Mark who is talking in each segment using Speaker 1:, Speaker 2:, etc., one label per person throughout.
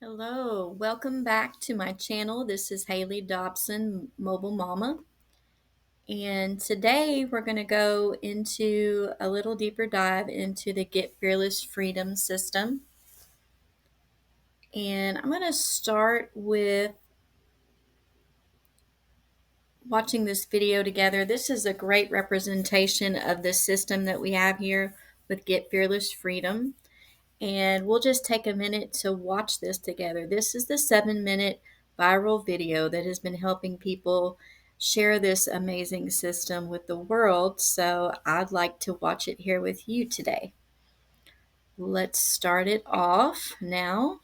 Speaker 1: Hello, welcome back to my channel. This is Haley Dobson, Mobile Mama. And today we're going to go into a little deeper dive into the Get Fearless Freedom system. And I'm going to start with watching this video together. This is a great representation of the system that we have here with Get Fearless Freedom. And we'll just take a minute to watch this together. This is the 7-minute viral video that has been helping people share this amazing system with the world. So I'd like to watch it here with you today. Let's start it off now.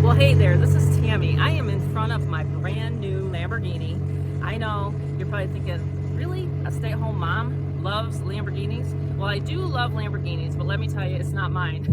Speaker 2: Well, hey there, this is Tammy. I am in front of my brand new Lamborghini. I know you're probably thinking, really? A stay-at-home mom loves Lamborghinis? Well, I do love Lamborghinis, but let me tell you, it's not mine.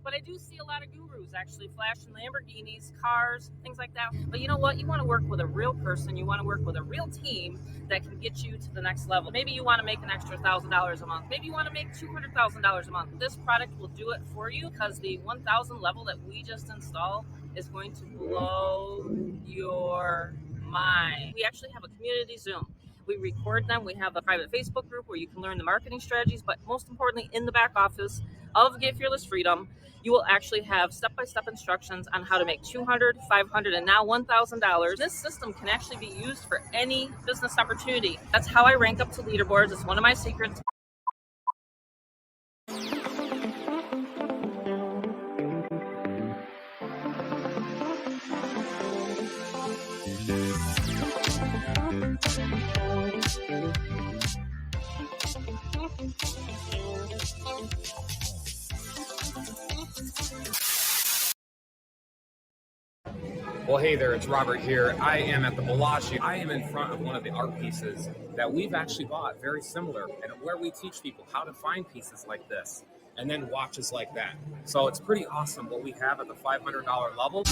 Speaker 2: But I do see a lot of gurus actually flashing Lamborghinis, cars, things like that. But you know what? You want to work with a real person. You want to work with a real team that can get you to the next level. Maybe you want to make an extra $1,000 a month. Maybe you want to make $200,000 a month. This product will do it for you because the 1,000 level that we just installed is going to blow your mind. We actually have a community Zoom. We record them. We have a private Facebook group where you can learn the marketing strategies, but most importantly, in the back office of Get Fearless Freedom, you will actually have step-by-step instructions on how to make $200, $500, and now $1,000. This system can actually be used for any business opportunity. That's how I rank up to leaderboards. It's one of my secrets.
Speaker 3: Well, hey there, it's Robert here. I am at the Bellagio. I am in front of one of the art pieces that we've actually bought, very similar, and where we teach people how to find pieces like this and then watches like that. So it's pretty awesome what we have at the $500 level.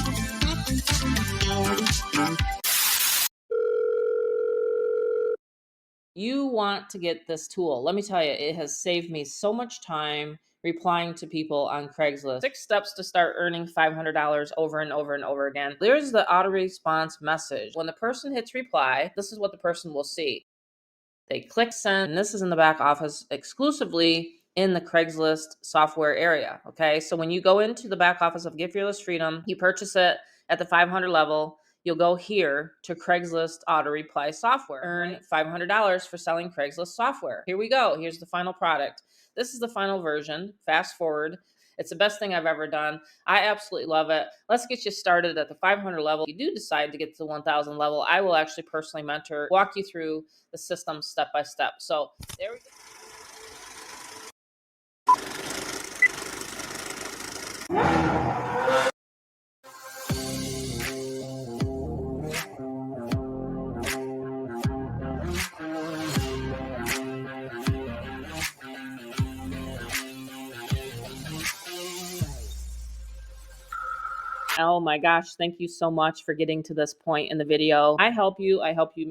Speaker 2: You want to get this tool. Let me tell you, it has saved me so much time replying to people on Craigslist. 6 steps to start earning $500 over and over and over again. There's the auto response message. When the person hits reply, this is what the person will see. They click send, and this is in the back office exclusively in the Craigslist software area. Okay, so when you go into the back office of Get Fearless Freedom, you purchase it at the 500 level. You'll go here to Craigslist auto reply software. Earn $500 for selling Craigslist software. Here we go. Here's the final product. This is the final version. Fast forward. It's the best thing I've ever done. I absolutely love it. Let's get you started at the 500 level. If you do decide to get to the 1,000 level, I will actually personally mentor, walk you through the system step by step. So there we go. Oh my gosh, thank you so much for getting to this point in the video. I help you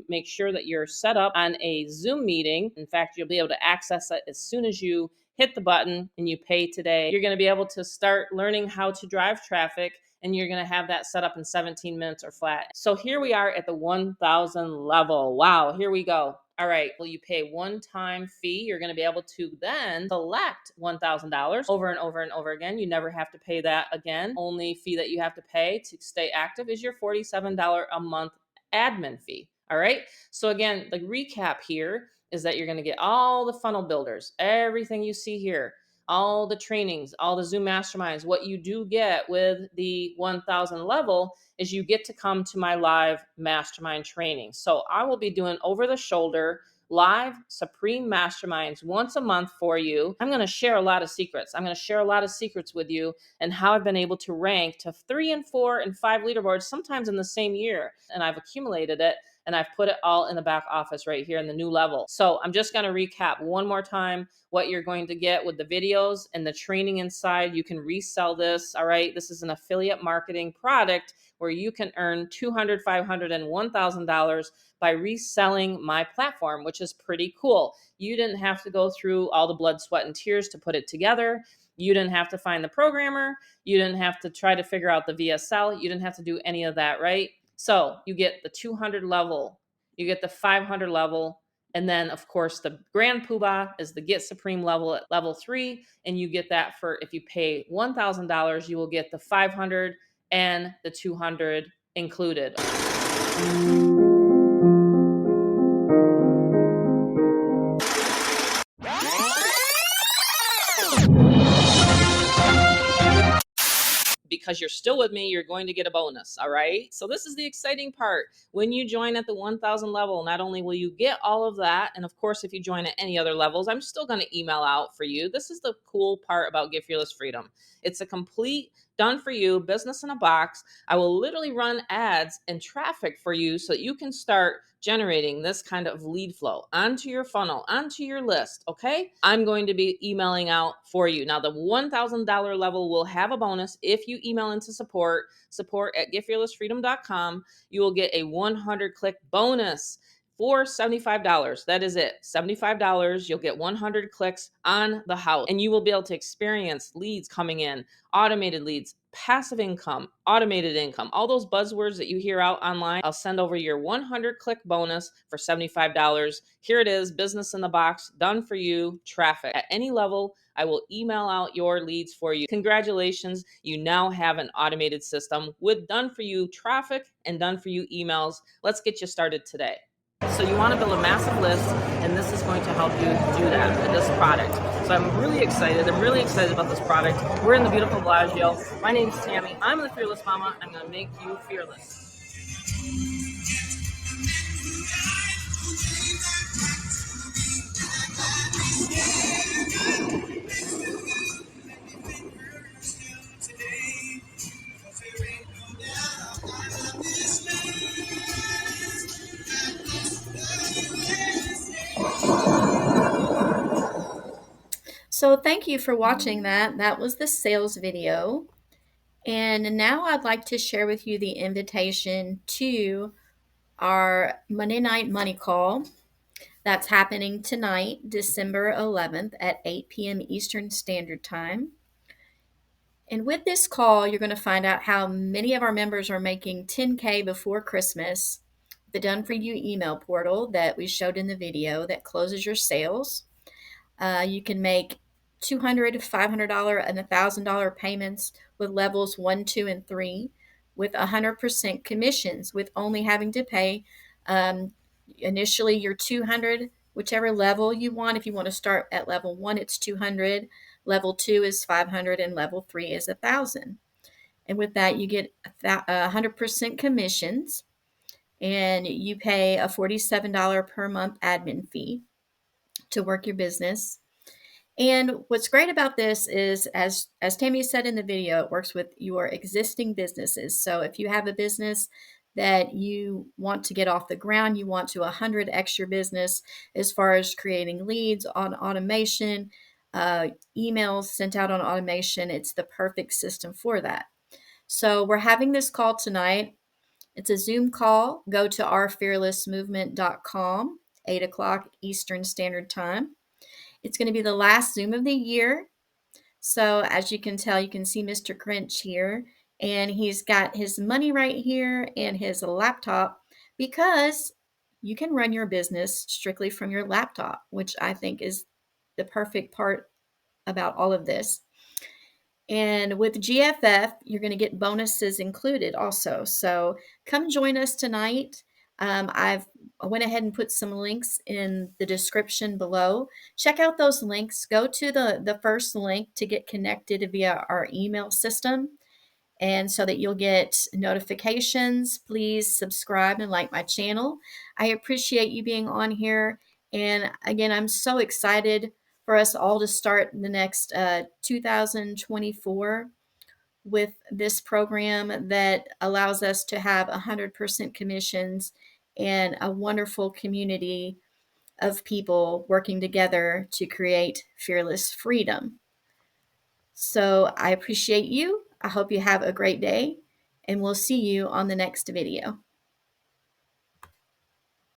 Speaker 2: make sure that you're set up on a Zoom meeting. In fact, you'll be able to access it as soon as you hit the button and you pay today. You're going to be able to start learning how to drive traffic, and you're going to have that set up in 17 minutes or flat. So here we are at the 1,000 level. Wow, here we go. All right, well, you pay one-time fee. You're going to be able to then select $1,000 over and over and over again. You never have to pay that again. Only fee that you have to pay to stay active is your $47 a month admin fee. All right. So again, the recap here is that you're going to get all the funnel builders, everything you see here, all the trainings, all the Zoom masterminds. What you do get with the 1,000 level is you get to come to my live mastermind training. So I will be doing over the shoulder live Supreme Masterminds once a month for you. I'm going to share a lot of secrets. I'm going to share a lot of secrets with you and how I've been able to rank to 3 and 4 and 5 leaderboards sometimes in the same year. And I've accumulated it and I've put it all in the back office right here in the new level. So I'm just going to recap one more time what you're going to get with the videos and the training inside. You can resell this. All right. This is an affiliate marketing product where you can earn $200, $500, and $1,000 by reselling my platform, which is pretty cool. You didn't have to go through all the blood, sweat, and tears to put it together. You didn't have to find the programmer. You didn't have to try to figure out the VSL. You didn't have to do any of that, right? So you get the 200 level, you get the 500 level, and then of course the grand poobah is the Get Supreme level at level 3, and you get that for, if you pay $1,000, you will get the 500 and the 200 included. Because you're still with me, you're going to get a bonus. All right. So this is the exciting part. When you join at the 1,000 level, not only will you get all of that, and of course, if you join at any other levels, I'm still going to email out for you. This is the cool part about Get Fearless Freedom. It's a complete done for you business in a box. I will literally run ads and traffic for you so that you can start generating this kind of lead flow onto your funnel, onto your list. Okay. I'm going to be emailing out for you. Now, the $1,000 level will have a bonus. If you email into support at getfearlessfreedom.com, you will get a 100 click bonus for $75. That is it. $75. You'll get 100 clicks on the house, and you will be able to experience leads coming in, automated leads, passive income, automated income, all those buzzwords that you hear out online. I'll send over your 100 click bonus for $75. Here it is, business in the box, done for you, traffic. At any level, I will email out your leads for you. Congratulations, you now have an automated system with done for you traffic and done for you emails. Let's get you started today. So you want to build a massive list, and this is going to help you do that with this product. So I'm really excited. I'm really excited about this product. We're in the beautiful Bellagio. My name's Tammy. I'm the Fearless Mama. I'm going to make you fearless.
Speaker 1: So thank you for watching that. That was the sales video. And now I'd like to share with you the invitation to our Monday Night Money Call that's happening tonight, December 11th at 8 p.m. Eastern Standard Time. And with this call, you're going to find out how many of our members are making $10K before Christmas, the Done For You email portal that we showed in the video that closes your sales. You can make $200, $500, and $1,000 payments with levels 1, 2, and 3 with 100% commissions, with only having to pay initially your $200, whichever level you want. If you want to start at level 1, it's $200, level 2 is $500, and level 3 is $1,000. And with that, you get 100% commissions, and you pay a $47 per month admin fee to work your business. And what's great about this is, as Tammy said in the video, it works with your existing businesses. So if you have a business that you want to get off the ground, you want to 100x your business as far as creating leads on automation, emails sent out on automation, it's the perfect system for that. So we're having this call tonight. It's a Zoom call. Go to ourfearlessmovement.com, 8 o'clock Eastern Standard Time. It's going to be the last Zoom of the year. So as you can tell, you can see Mr. Grinch here, and he's got his money right here and his laptop, because you can run your business strictly from your laptop, which I think is the perfect part about all of this. And with GFF, you're going to get bonuses included also. So come join us tonight. I went ahead and put some links in the description below. Check out those links. Go to the first link to get connected via our email system, and so that you'll get notifications. Please subscribe and like my channel. I appreciate you being on here. And again, I'm so excited for us all to start the next 2024 with this program that allows us to have 100% commissions and a wonderful community of people working together to create fearless freedom. So I appreciate you. I hope you have a great day, and we'll see you on the next video.